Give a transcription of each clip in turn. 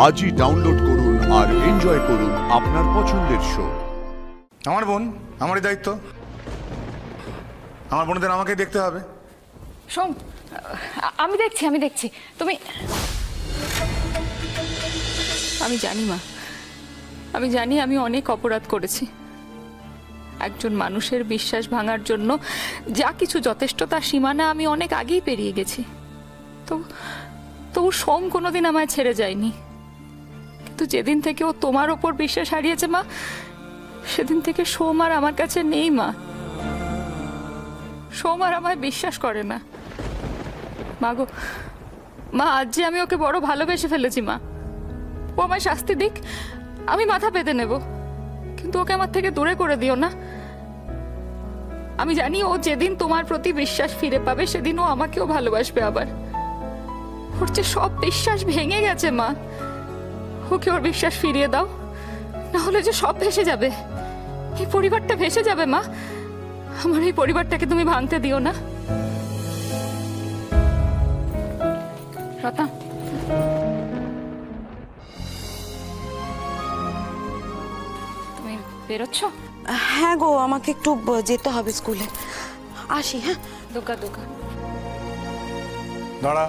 আজই ডাউনলোড করুন আর এনজয় করুন আপনার পছন্দের শো। আমার বোন, আমারই দায়িত্ব। আমার বোনদের আমাকেই দেখতে হবে। সোম, আমি দেখছি তুমি। আমি জানি মা, আমি জানি আমি অনেক অপরাধ করেছি। একজন মানুষের বিশ্বাস ভাঙার জন্য যা কিছু যথেষ্ট তার সীমানা আমি অনেক আগেই পেরিয়ে গেছি। তবু সোম কোনোদিন আমায় ছেড়ে যায়নি। কিন্তু যেদিন থেকে ও তোমার ওপর বিশ্বাস হারিয়েছে মা, সেদিন থেকে সোম আর আমার কাছে নেই মা। সোম আর আমায় বিশ্বাস করে না। মা গো মা, আজ যে আমি ওকে বড় ভালোবেসে ফেলেছি মা। ও আমায় শাস্তি দিক, আমি মাথা পেতে নেব, কিন্তু ওকে আমার থেকে দূরে করে দিও না। আমি জানি ও যেদিন তোমার প্রতি বিশ্বাস ফিরে পাবে সেদিন ও আমাকেও ভালোবাসবে আবার। ওর যে সব বিশ্বাস ভেঙে গেছে মা, ওকে ওর বিশ্বাস ফিরিয়ে দাও, না হলে যে সব ভেসে যাবে। এই পরিবারটা ভেসে যাবে মা। আমার এই পরিবারটাকে তুমি ভাঙতে দিও না। রতা, তুমি বেরোচ্ছ? হ্যাঁ গো, আমাকে একটু যেতে হবে স্কুলে। আসি। হ্যাঁ, দোকা দাঁড়া।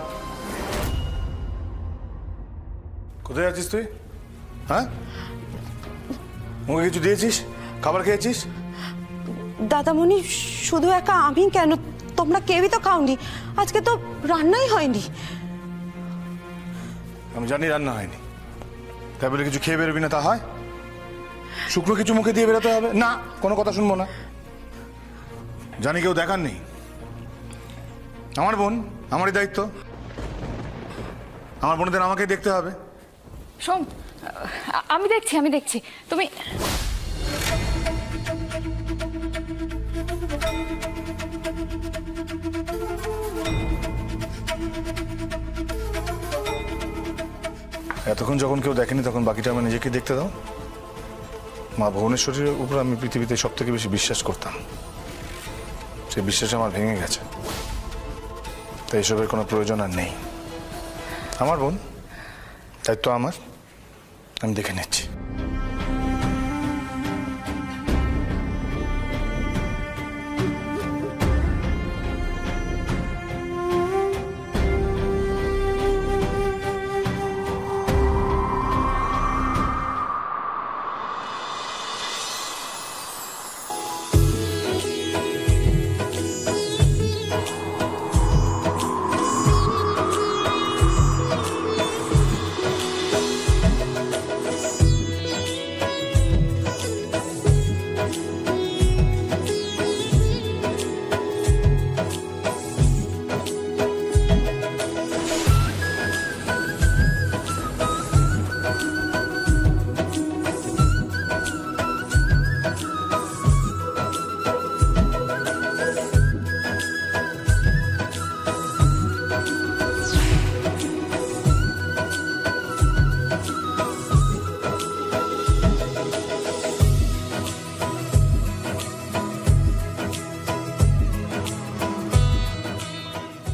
কোথায় আছিস তুই? হ্যাঁ, মুখে কিছু দিয়েছিস? খাবার খেয়েছিস? দাদামণি, শুধু একা আমি কেন, তোমরা কেউই তো খাওনি। আজকে তো রান্নাই হয়নি। আমি জানি রান্না হয়নি, তাই বলে কিছু খেয়ে বেরোবি না তা হয়? শুকনো কিছু মুখে দিয়ে বেরোতে হবে না, কোনো কথা শুনবো না। জানি কেউ দেখার নেই। আমার বোন, আমারই দায়িত্ব। আমার বোনদের আমাকেই দেখতে হবে। সোম, আমি দেখছি তুমি। এতক্ষণ যখন কেউ দেখেনি তখন বাকিটা আমি নিজেকে দেখতে দাও। মা ভুবনেশ্বরীর উপর আমি পৃথিবীতে সব থেকে বেশি বিশ্বাস করতাম, সেই বিশ্বাস আমার ভেঙে গেছে। তাই এসবের কোনো প্রয়োজন আর নেই। আমার বোন, দায়িত্ব আমার, আমি দেখে নিচ্ছি।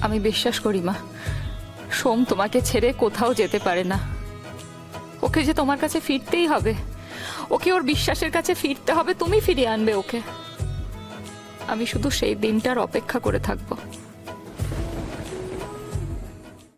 আমি বিশ্বাস করি মা, সোম তোমাকে ছেড়ে কোথাও যেতে পারে না। ওকে যে তোমার কাছে ফিরতেই হবে, ওকে ওর বিশ্বাসের কাছে ফিরতে হবে, তুমি ফিরিয়ে আনবে ওকে। আমি শুধু সেই দিনটার অপেক্ষা করে থাকবো।